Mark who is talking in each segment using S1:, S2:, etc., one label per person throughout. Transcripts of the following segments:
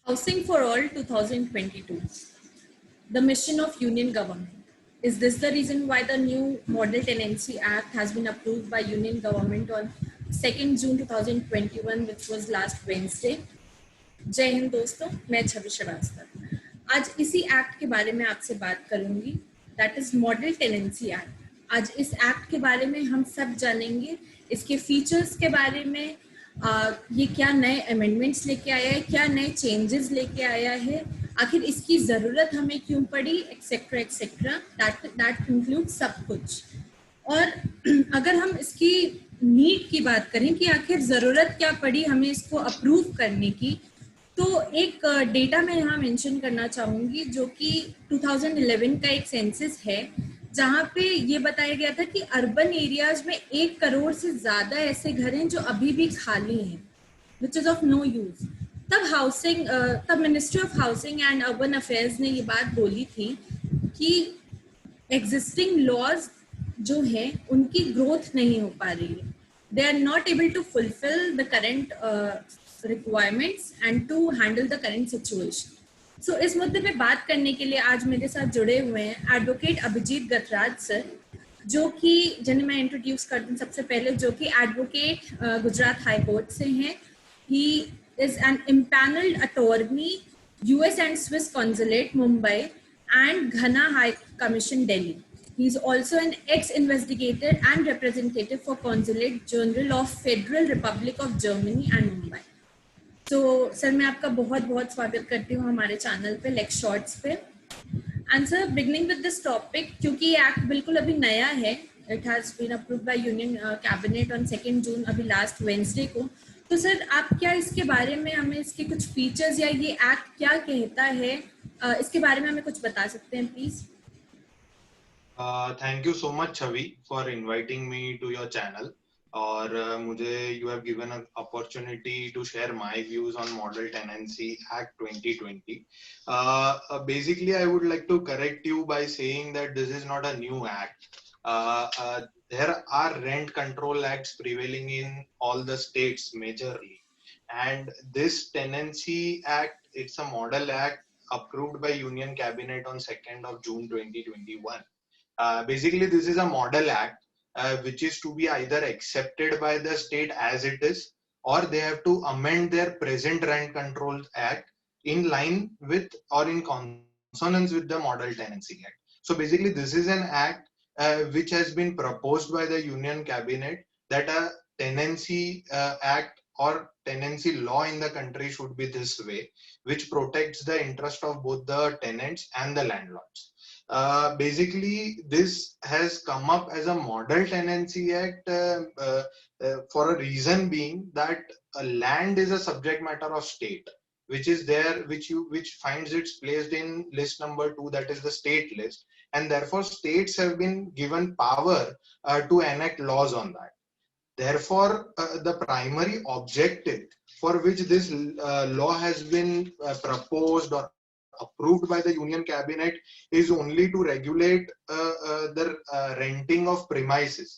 S1: Housing for All 2022, the mission of Union Government. Is this the reason why the new Model Tenancy Act has been approved by Union Government on 2nd June 2021, which was last Wednesday? जय हिंद दोस्तों, मैं छवि श्रीवास्तव आज इसी act के बारे में आपसे बात करूंगी, that is model tenancy act. आज इस एक्ट के बारे में हम सब जानेंगे, इसके फीचर्स के बारे में, ये क्या नए अमेंडमेंट्स लेके आया है, क्या नए चेंजेस लेके आया है, आखिर इसकी ज़रूरत हमें क्यों पड़ी, एक्सेट्रा एक्सेट्रा, दैट इंक्लूड सब कुछ। और अगर हम इसकी नीड की बात करें कि आखिर ज़रूरत क्या पड़ी हमें इसको अप्रूव करने की, तो एक डेटा मैं यहाँ मेंशन करना चाहूँगी जो कि 2011 का एक सेंसस है, जहाँ पे ये बताया गया था कि अर्बन एरियाज में 1 करोड़ से ज़्यादा ऐसे घर हैं जो अभी भी खाली हैं, which is of no use. तब ministry of housing and urban affairs ने ये बात बोली थी कि एग्जिस्टिंग लॉज जो हैं उनकी ग्रोथ नहीं हो पा रही है, they are not able to fulfil the current requirements and to handle the current situation. So इस मुद्दे पे बात करने के लिए आज मेरे साथ जुड़े हुए हैं एडवोकेट अभिजीत गतराज सर, जो कि जिन्हें मैं इंट्रोड्यूस कर दूं सबसे पहले, जो कि एडवोकेट गुजरात हाई कोर्ट से हैं। He is an empanelled attorney US and Swiss Consulate Mumbai and Ghana High Commission Delhi. He is also an ex-investigator and representative for Consulate General of Federal Republic of Germany and Mumbai. तो sir मैं आपका बहुत बहुत स्वागत करती हूँ हमारे channel पे लेक्स शॉर्ट्स पे। And sir beginning with this topic, क्योंकि ये एक्ट बिल्कुल अभी नया है, it has been approved by union cabinet on 2nd June, अभी लास्ट वेंसडे को। तो सर आप क्या इसके बारे में हमें इसके कुछ फीचर्स या ये एक्ट क्या कहता है, इसके बारे में हमें कुछ बता सकते हैं please?
S2: Thank you so much Chhavi for inviting me to your channel, और मुझे you have given an opportunity to share my views on model tenancy act 2020. Basically I would like to correct you by saying that this is not a new act. There are rent control acts prevailing in all the states majorly, and this tenancy act, it's a model act approved by Union Cabinet on 2nd of June 2021. Basically this is a model act which is to be either accepted by the state as it is, or they have to amend their present rent control act in line with or in consonance with the model tenancy act. So basically this is an act which has been proposed by the Union Cabinet, that a tenancy act or tenancy law in the country should be this way, which protects the interest of both the tenants and the landlords. Basically this has come up as a model tenancy act for a reason being that land is a subject matter of state, which is there, which finds its placed in list number 2, that is the state list, and therefore states have been given power to enact laws on that. Therefore the primary objective for which this law has been proposed or approved by the Union Cabinet is only to regulate the renting of premises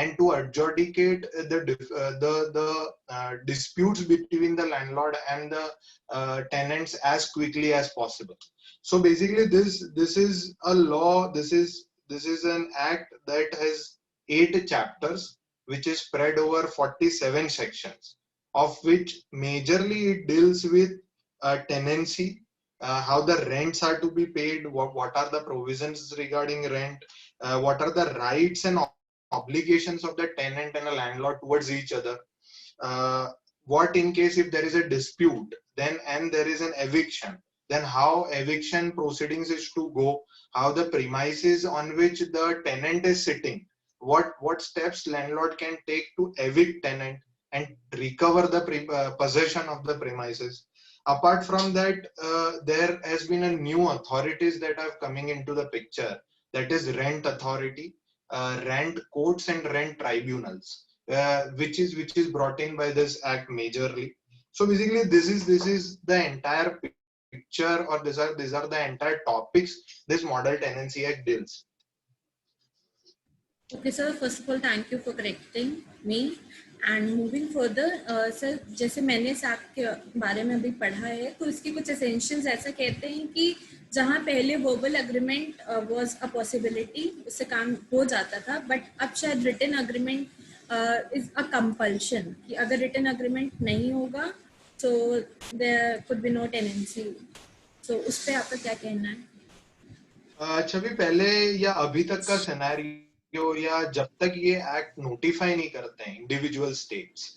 S2: and to adjudicate the disputes between the landlord and the tenants as quickly as possible. So basically this is a law, this is an act that has 8 chapters which is spread over 47 sections, of which majorly it deals with tenancy, how the rents are to be paid, what are the provisions regarding rent, what are the rights and obligations of the tenant and a landlord towards each other, what in case if there is a dispute then and there is an eviction, then how eviction proceedings is to go, how the premises on which the tenant is sitting, what steps landlord can take to evict tenant and recover the possession of the premises. Apart from that, there has been a new authorities that are coming into the picture, that is rent authority, rent courts and rent tribunals, which is brought in by this act majorly. So basically this is the entire picture, or these are the entire topics this model tenancy act deals.
S1: Okay, sir. First of all, thank you for correcting me. And moving further sir, जैसे मैंने इस act के बारे में अभी पढ़ा है, तो इसके कुछ एसेंशियल्स ऐसा कहते हैं कि जहाँ पहले verbal agreement was a possibility, उससे काम हो जाता था, बट अब शायद written agreement is a compulsion, कि अगर रिटन अग्रीमेंट नहीं होगा तो there could be no tenancy. तो उस पर आपका क्या कहना है?
S2: छवि, पहले या अभी तक का सिनेरियो, या जब तक ये एक्ट नोटिफाई नहीं करते हैं इंडिविजुअल स्टेट्स,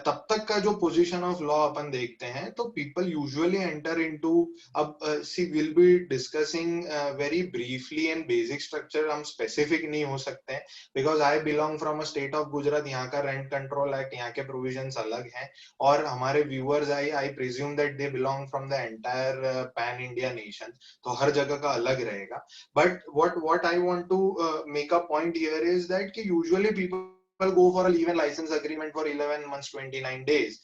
S2: तब तक का जो पोजीशन ऑफ लॉ अपन देखते हैं, तो पीपल यूजुअली एंटर इनटू, अब see will be discussing very briefly and basic structure, हम स्पेसिफिक नहीं हो सकते हैं because I belong from a state of Gujarat. यहाँ का रेंट कंट्रोल एक्ट, यहाँ के प्रोविजंस अलग हैं, और हमारे viewers I presume that they belong from the entire pan India nation, तो हर जगह का अलग रहेगा। But what I want to make a point here is that कि usually people go for a leave and license agreement for 11 months 29 days,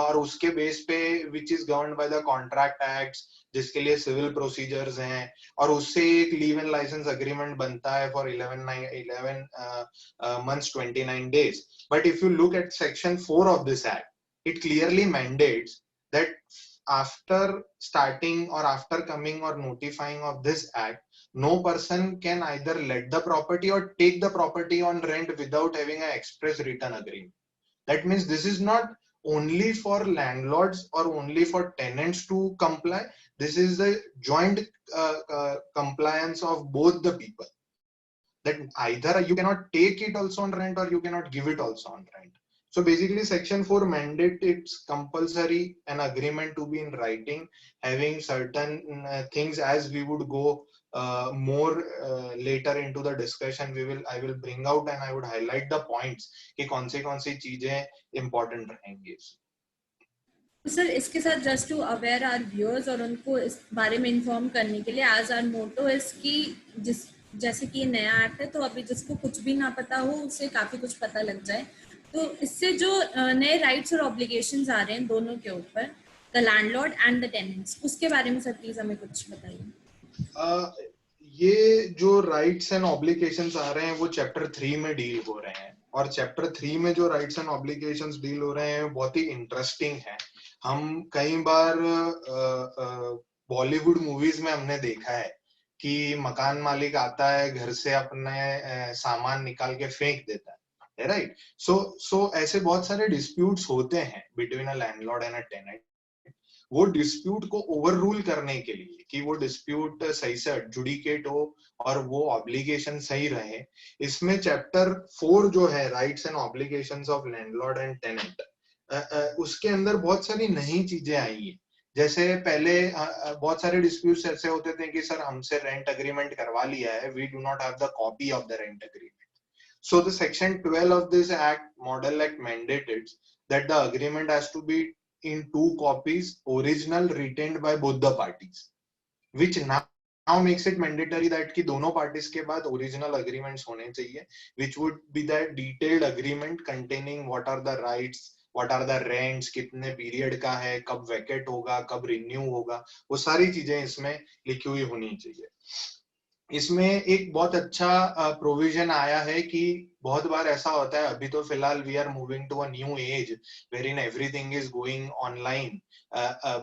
S2: और उसके base पे which is governed by the contract acts, जिसके लिए civil procedures हैं, और उससे एक लीव एंड लाइसेंस अग्रीमेंट बनता है for 11 months 29 days. But if you look at section 4 of this act, it clearly mandates that after starting or after coming or notifying of this act, no person can either let the property or take the property on rent without having an express written agreement. That means this is not only for landlords or only for tenants to comply. This is the joint compliance of both the people. That either you cannot take it also on rent or you cannot give it also on rent. So basically section 4 mandate it's compulsory an agreement to be in writing, having certain things, as we would go more later into the discussion, I will bring out and I would highlight the points कि कौन सी चीजें important रहेंगी।
S1: Sir, इसके साथ just to aware our viewers और उनको इस बारे में इन्फॉर्म करने के लिए, एज आर मोटो इज कि जिस जैसे कि ये नया एक्ट है, तो अभी जिसको कुछ भी ना पता हो उसे काफ़ी कुछ पता लग जाए। तो इससे जो नए राइट्स और ऑब्लिगेशंस आ रहे हैं दोनों के ऊपर, the landlord and the tenants, उसके बारे में सर प्लीज हमें कुछ बताइए।
S2: ये जो राइट्स एंड ऑब्लिगेशंस आ रहे हैं वो चैप्टर 3 में डील हो रहे हैं, और चैप्टर 3 में जो राइट्स एंड ऑब्लिगेशंस डील हो रहे हैं बहुत ही इंटरेस्टिंग है। हम कई बार बॉलीवुड मूवीज में हमने देखा है कि मकान मालिक आता है, घर से अपने सामान निकाल के फेंक देता है, राइट? सो ऐसे बहुत सारे डिस्प्यूट्स होते हैं between a landlord and a tenant. वो डिस्प्यूट को ओवर रूल करने के लिए कि वो डिस्प्यूट सही से एडजुडिकेट हो और वो ऑब्लिगेशन सही रहे, इसमें चैप्टर 4 जो है rights and obligations of landlord and tenant, उसके अंदर बहुत सारी नई चीजें आई है। जैसे पहले बहुत सारे डिस्प्यूट्स ऐसे होते थे कि सर हमसे रेंट अग्रीमेंट करवा लिया है, we do not have the copy of the rent agreement. So the section 12 of this act, model act, mandated that the agreement has to be in 2 copies, original retained by both the parties, which now makes it mandatory that कि दोनों parties के बाद original agreements होने चाहिए, which would be the detailed agreement containing what are the rights, what are the rents, कितने period का है, कब vacate होगा, कब renew होगा, वो सारी चीजें इसमें लिखी हुई होनी चाहिए। इसमें एक बहुत अच्छा प्रोविजन आया है कि बहुत बार ऐसा होता है, अभी तो फिलहाल we are moving to a new age wherein everything is going online,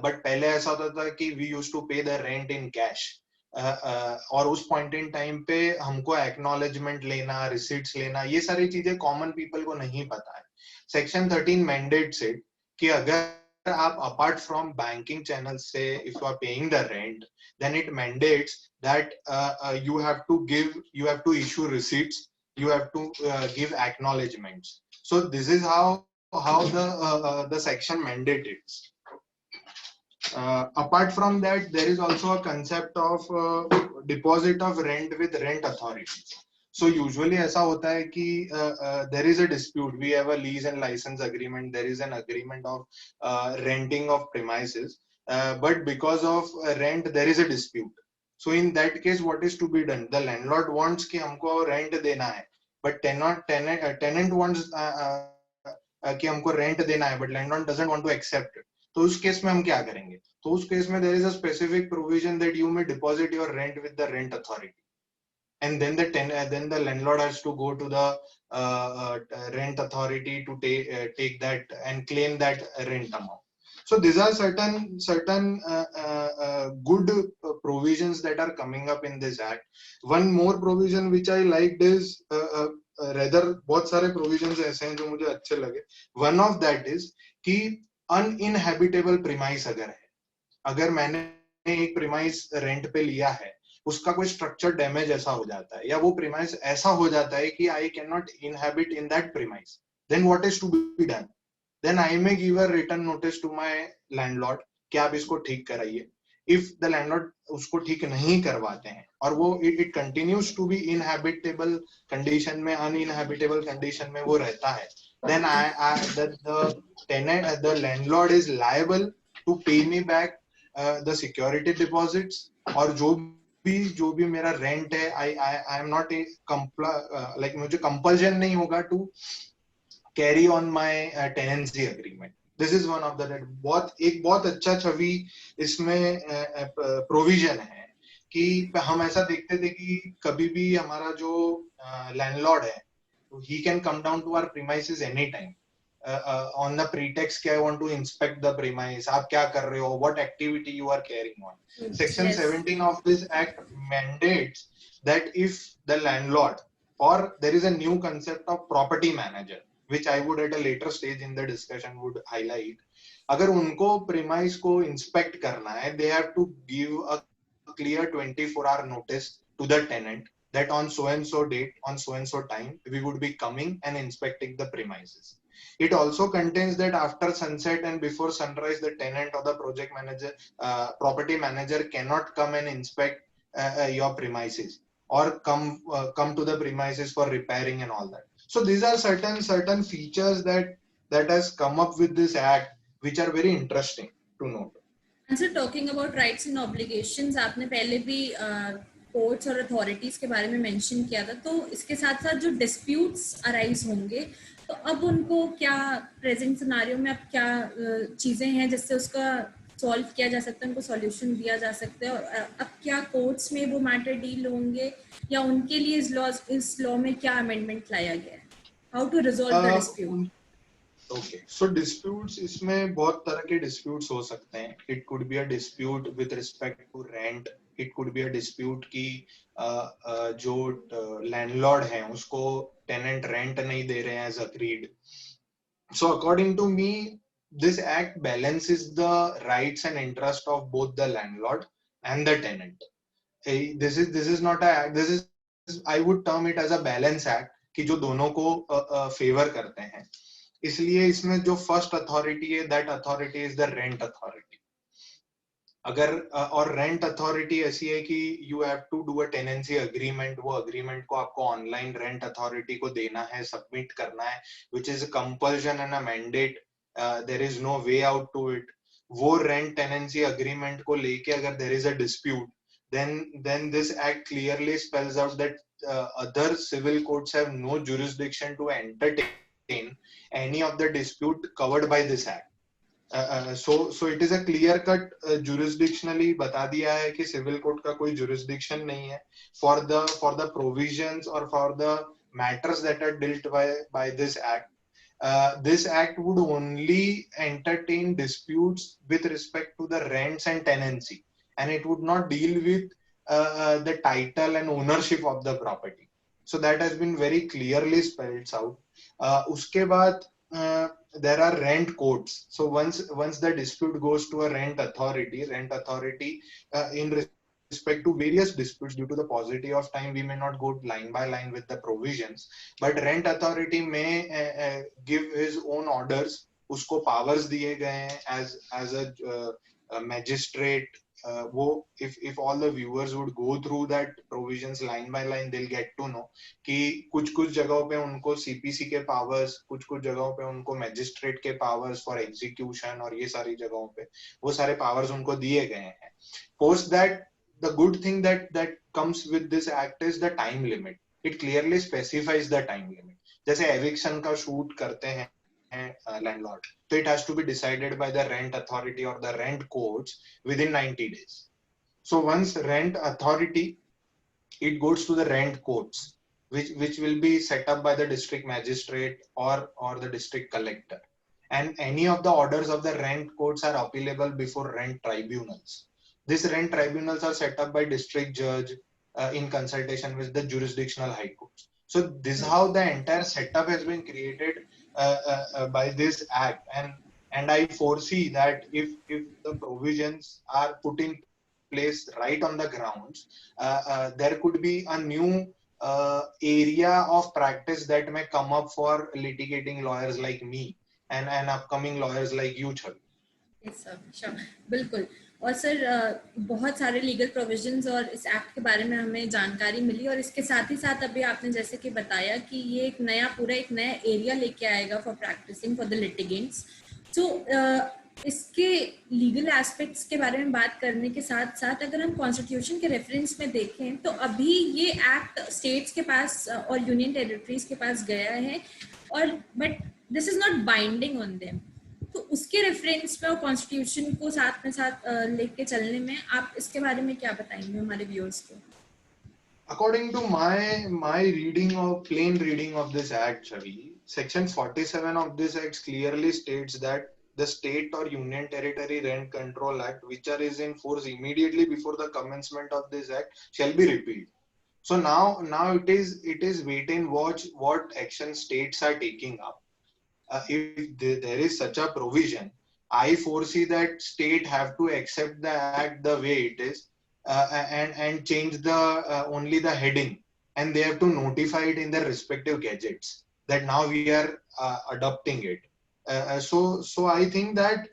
S2: but पहले ऐसा होता था कि we used to pay the rent in cash, और उस पॉइंट इन टाइम पे हमको एक्नॉलेजमेंट लेना, रिसीट्स लेना, ये सारी चीजें कॉमन पीपल को नहीं पता है। सेक्शन 13 मैंडेट्स इट कि अगर आप अपार्ट फ्रॉम बैंकिंग चैनल से if you are paying the rent, then it mandates that you have to issue receipts, you have to give acknowledgements. So this is how the section mandated. Apart from that, there is also a concept of deposit of rent with rent authorities. So usually ऐसा होता है कि there is a dispute, we have a lease and license agreement, there is an agreement of renting of premises, but because of rent there is a dispute. So in that case what is to be done? The landlord wants कि हमको rent देना है, but tenant wants कि हमको rent देना है, but landlord doesn't want to accept it. तो उस केस में हम क्या करेंगे? तो उस केस में there is a specific provision that you may deposit your rent with the rent authority. and then then the landlord has to go to the rent authority to take that and claim that rent amount. So these are certain good provisions that are coming up in this act. One more provision which I liked is rather बहुत सारे provisions ऐसे हैं जो मुझे अच्छे लगे. One of that is कि uninhabitable premise अगर मैंने एक premise rent पे लिया है, उसका कोई structure damage ऐसा हो जाता है या वो premise ऐसा हो जाता है कि I cannot inhabit in that premise, then what is to be done? Then I may give a written notice to my landlord कि आप इसको ठीक कराइए. If the landlord उसको ठीक नहीं करवाते हैं और वो it continues to be inhabitable condition में uninhabitable condition में वो रहता है, then the tenant the landlord is liable to pay me back the security deposits और जो भी मेरा rent है I am not like मुझे compulsion नहीं होगा to carry on my tenancy agreement. This is one of the एक बहुत अच्छा छवि इसमें प्रोविजन है कि हम ऐसा देखते थे कि कभी भी हमारा जो लैंडलॉर्ड है he can come down to our premises anytime on the pretext कि I want to inspect the premise, आप क्या कर रहे हो, what activity you are carrying on. Section 17 of this act mandates that if the landlord or there is a new concept of property manager which I would at a later stage in the discussion would highlight. अगर उनको premise को inspect करना है, they have to give a clear 24-hour notice to the tenant that on so and so date, on so and so time, we would be coming and inspecting the premises. It also contains that after sunset and before sunrise, the tenant or the project manager, property manager cannot come and inspect your premises or come to the premises for repairing and all that. So these are certain features that has come up with this act, which are very interesting to note.
S1: And so talking about rights and obligations, आपने पहले भी courts और authorities के बारे में mention किया था, तो इसके साथ साथ जो डिस्प्यूट्स अराइज होंगे, तो अब उनको क्या प्रेजेंट सिनारियो में अब क्या चीजें हैं जिससे उसका सॉल्व किया जा सकता है, उनको सॉल्यूशन दिया जा सकता है, और अब क्या कोर्ट्स में वो मैटर डील होंगे या उनके लिए इस लॉ में क्या अमेंडमेंट लाया गया है, how to resolve the dispute.
S2: Okay, so disputes इसमें बहुत तरह के disputes हो सकते हैं. It could be a dispute with respect to rent. It could be a dispute कि जो landlord है उसको tenant rent नहीं दे रहे हैं as agreed. So according to me, this act balances the rights and interest of both the landlord and the tenant. This is not a act. This is I would term it as a balance act कि जो दोनों को favor करते हैं. इसलिए इसमें जो first authority है that authority is the rent authority. अगर और रेंट अथॉरिटी ऐसी है कि you have to do a tenancy agreement, वो अग्रीमेंट को आपको ऑनलाइन रेंट अथॉरिटी को देना है, सबमिट करना है, which is a compulsion and a mandate. There is no way out to it. वो रेंट टेनेंसी अग्रीमेंट को लेके अगर there is a dispute, then this act clearly spells out that other civil courts have no jurisdiction to entertain any of the dispute covered by this act. So it is a clear cut jurisdictionally बता दिया है कि civil court का कोई jurisdiction नहीं है for the provisions or for the matters that are dealt by this act. This act would only entertain disputes with respect to the rents and tenancy, and it would not deal with the title and ownership of the property. So that has been very clearly spelled out. उसके बाद there are rent courts. So once the dispute goes to a rent authority in respect to various disputes, due to the paucity of time, we may not go line by line with the provisions, but rent authority may give his own orders. उसको powers दिए गए हैं as a magistrate. वो if all the viewers would go through that provisions line by line, they'll get to know कि कुछ जगहों पे उनको CPC के powers, कुछ जगहों पे उनको magistrate के powers for execution, और ये सारी जगहों पे वो सारे powers उनको दिए गए हैं. Post that, the good thing that comes with this act is the time limit. It clearly specifies the time limit. जैसे eviction का shoot करते हैं landlord, so it has to be decided by the rent authority or the rent courts within 90 days. So once rent authority it goes to the rent courts, which will be set up by the district magistrate or the district collector. And any of the orders of the rent courts are appealable before rent tribunals. These rent tribunals are set up by district judge in consultation with the jurisdictional high courts. So this is how the entire setup has been created by this act. And I foresee that if the provisions are put in place right on the grounds, there could be a new area of practice that may come up for litigating lawyers like me and upcoming lawyers like you, Chavi.
S1: Yes, sir, sure, बिल्कुल. और sir बहुत सारे legal provisions और इस act के बारे में हमें जानकारी मिली, और इसके साथ ही साथ अभी आपने जैसे कि बताया कि ये एक नया एरिया लेके आएगा for practising for the litigants. तो इसके लीगल एस्पेक्ट्स के बारे में बात करने के साथ साथ अगर हम कॉन्स्टिट्यूशन के रेफरेंस में देखें तो अभी ये एक्ट स्टेट्स के पास और यूनियन टेरिटरीज के पास गया है, और but this is not binding on them. तो उसके रेफरेंस में और कॉन्स्टिट्यूशन को साथ में साथ लेके चलने में आप इसके बारे में क्या बताएंगे हमारे व्यूअर्स को?
S2: According to my reading of plain reading of this act, Chavi, section 47 of this act clearly states that the state or union territory rent control act, which is in force immediately before the commencement of this act, shall be repealed. So now it is wait and watch what action states are taking up. If there is such a provision, I foresee that state have to accept the act the way it is, and change the only the heading, and they have to notify it in their respective gadgets that now we are adopting it. So I think that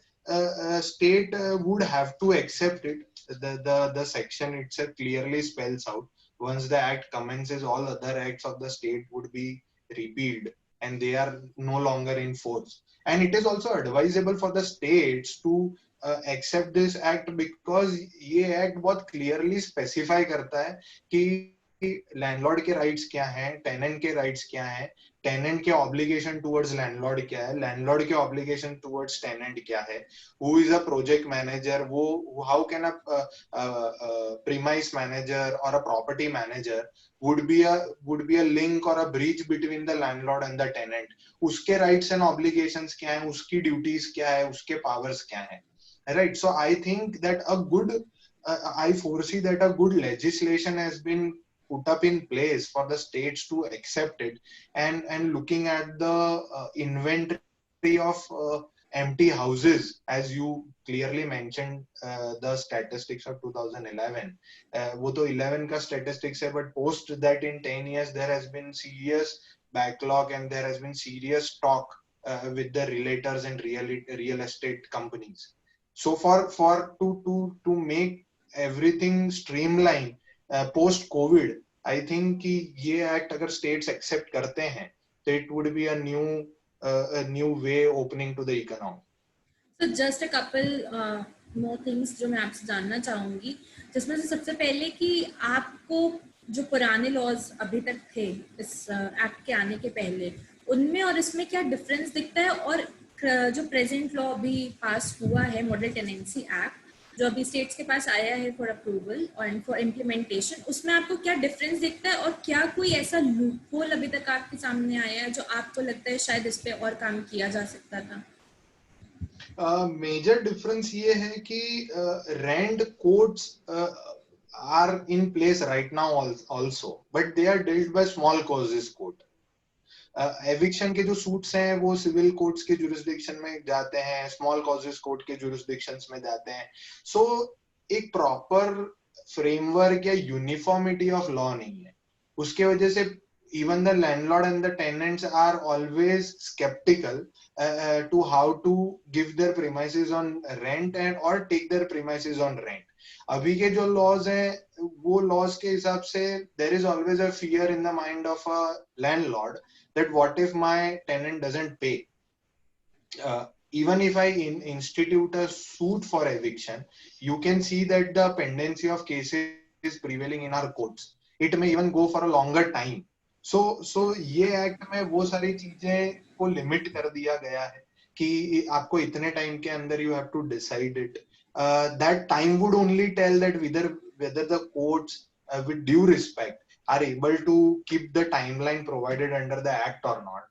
S2: state would have to accept it. The section itself clearly spells out once the act commences, all other acts of the state would be repealed and they are no longer in force. And it is also advisable for the states to accept this act, because ये act बहुत clearly specify करता है कि landlord के rights क्या हैं, tenant के rights क्या हैं, टेनेंट के ऑब्लिगेशन टुवर्ड्स लैंडलॉर्ड क्या है, लैंडलॉर्ड के ऑब्लिगेशन टुवर्ड्स टेनेंट क्या है, who is a project manager, वो how can a premise manager और a property manager would be a link or a bridge between the landlord and the tenant. उसके rights and obligations क्या हैं, उसकी duties क्या है, उसके powers क्या हैं, right? So I think that I foresee that a good legislation has been put up in place for the states to accept it, and looking at the inventory of empty houses, as you clearly mentioned, the statistics of 2011. वो तो 11 का statistics है, but post that in 10 years there has been serious backlog and there has been serious talk with the realtors and real estate companies. So to make everything streamlined post COVID, I think कि ये act अगर states accept करते हैं, so it would be a new way opening to the economy.
S1: So just a couple more things जो मैं आपसे जानना चाहूंगी, जिसमें से सबसे पहले कि आपको जो पुराने लॉज अभी तक थे इस एक्ट के आने के पहले, उनमें और इसमें क्या डिफरेंस दिखता है, और जो प्रेजेंट लॉ अभी पास हुआ है मॉडल टेनेंसी एक्ट जो अभी स्टेट्स के पास आया है फॉर अप्रूवल और फॉर इम्प्लीमेंटेशन, उसमें आपको क्या डिफरेंस दिखता है, और क्या कोई ऐसा लूपहोल अभी तक आपके सामने आया है जो आपको लगता है शायद इस पे और काम किया जा सकता था?
S2: मेजर डिफरेंस ये है कि rent codes are in place right now also, but they are dealt by small causes court. Eviction के जो सूट्स हैं वो सिविल कोर्ट्स के जुरिस्डिक्शन में जाते हैं, स्मॉल कॉजेस कोर्ट के जुरिस्डिक्शंस में जाते हैं. सो एक प्रॉपर फ्रेमवर्क या यूनिफॉर्मिटी ऑफ लॉ नहीं है. उसके वजह से even the landlord and the tenants are always skeptical to how to give their premises on rent and or take their premises on rent. अभी के जो laws हैं वो laws के हिसाब से there is always a fear in the mind of a landlord that what if my tenant doesn't pay. Even if I institute a suit for eviction, you can see that the pendency of cases is prevailing in our courts. It may even go for a longer time. So ये act में वो सारी चीजें को limit कर दिया गया है कि आपको इतने टाइम के अंदर you have to decide it. That time would only tell that whether the courts with due respect are able to keep the timeline provided under the act or not.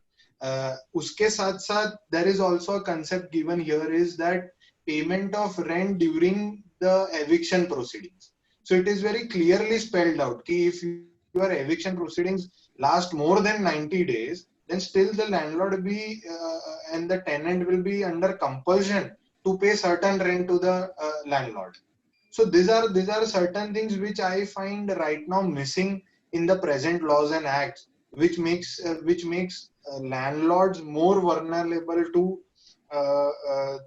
S2: Uske साथ साथ there is also a concept given here is that payment of rent during the eviction proceedings. So it is very clearly spelled out कि if your eviction proceedings last more than 90 days, then still the landlord be and the tenant will be under compulsion to pay certain rent to the landlord. So these are certain things which I find right now missing in the present laws and acts, which makes landlords more vulnerable to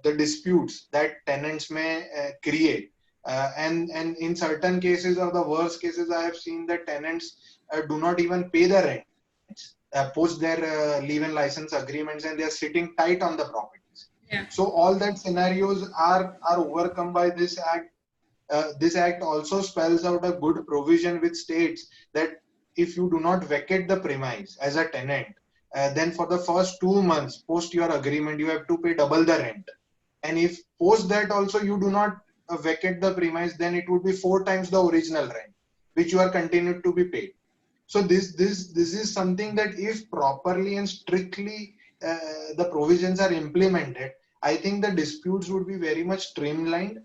S2: the disputes that tenants may create. And in certain cases or the worst cases, I have seen that tenants do not even pay the rents, post their leave-in license agreements, and they are sitting tight on the properties.
S1: Yeah.
S2: So all that scenarios are overcome by this act. This act also spells out a good provision which states that if you do not vacate the premise as a tenant, then for the first 2 months post your agreement, you have to pay double the rent. And if post that also you do not vacate the premise, then it would be 4 times the original rent, which you are continued to be paid. So this is something that if properly and strictly the provisions are implemented, I think the disputes would be very much streamlined,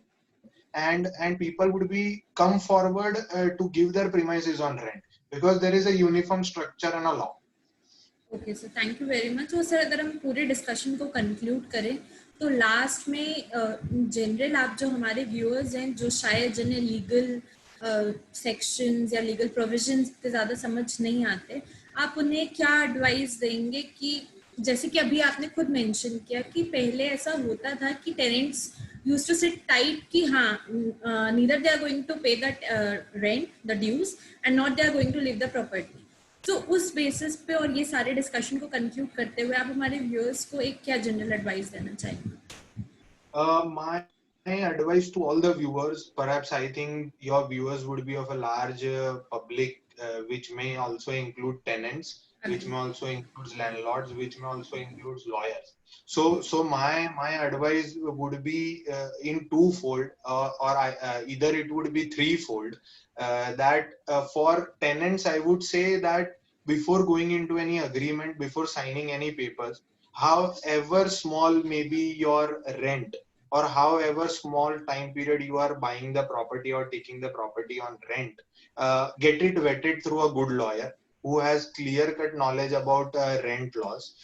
S2: and people would be come forward to give their premises on rent, because there is a uniform structure and a law.
S1: Okay sir, thank you very much. और sir अगर हम पूरे discussion को conclude करें तो last में general आप जो हमारे व्यूअर्स हैं जो शायद जिन्हें लीगल सेक्शंस या लीगल प्रोविजंस इतने ज़्यादा समझ नहीं आते, आप उन्हें क्या एडवाइस देंगे कि जैसे कि अभी आपने खुद मेंशन किया कि पहले ऐसा होता था कि tenants used to sit tight कि हाँ neither they are going to pay the rent the dues and not they are going to leave the property. तो उस बेसिस पे और ये सारे डिस्कशन को कंक्लूड करते हुए आप हमारे व्यूअर्स को एक क्या जनरल एडवाइस देना चाहेंगे?
S2: My advice to all the viewers, perhaps I think your viewers would be of a large public, which may also include tenants, which may also include landlords, which may also include lawyers. So my advice would be in twofold, or either it would be threefold. That for tenants, I would say that before going into any agreement, before signing any papers, however small may be your rent, or however small time period you are buying the property or taking the property on rent, get it vetted through a good lawyer who has clear cut knowledge about rent laws,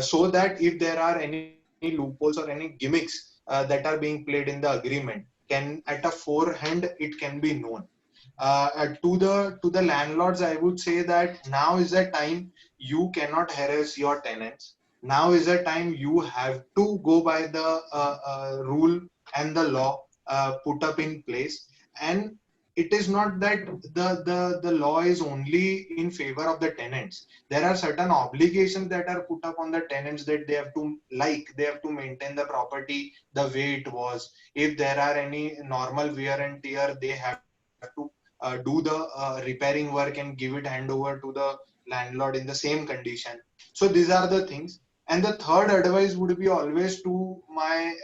S2: so that if there are any loopholes or any gimmicks that are being played in the agreement, can at a forehand it can be known. To the landlords, I would say that now is the time you cannot harass your tenants. Now is the time you have to go by the rule and the law put up in place. And it is not that the law is only in favor of the tenants. There are certain obligations that are put up on the tenants, that they have to maintain the property the way it was. If there are any normal wear and tear, they have to do the repairing work and give it handover to the landlord in the same condition. So these are the things. And the third advice would be always to my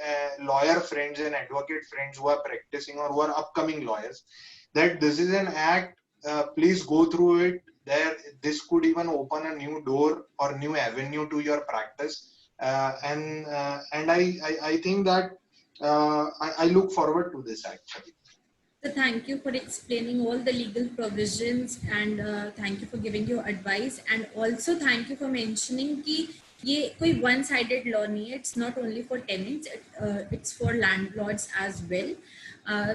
S2: lawyer friends and advocate friends who are practicing or who are upcoming lawyers, that this is an act, please go through it. This could even open a new door or new avenue to your practice. And I think that I look forward to this actually.
S1: So thank you for explaining all the legal provisions, and thank you for giving your advice, and also thank you for mentioning कि ये कोई one sided law नहीं है, it's not only for tenants, it's for landlords as well.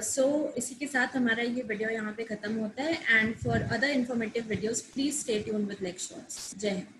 S1: So इसी के साथ हमारा ये वीडियो यहाँ पे खत्म होता है, and for other informative videos please stay tuned with Lexshorts. जय हिंद।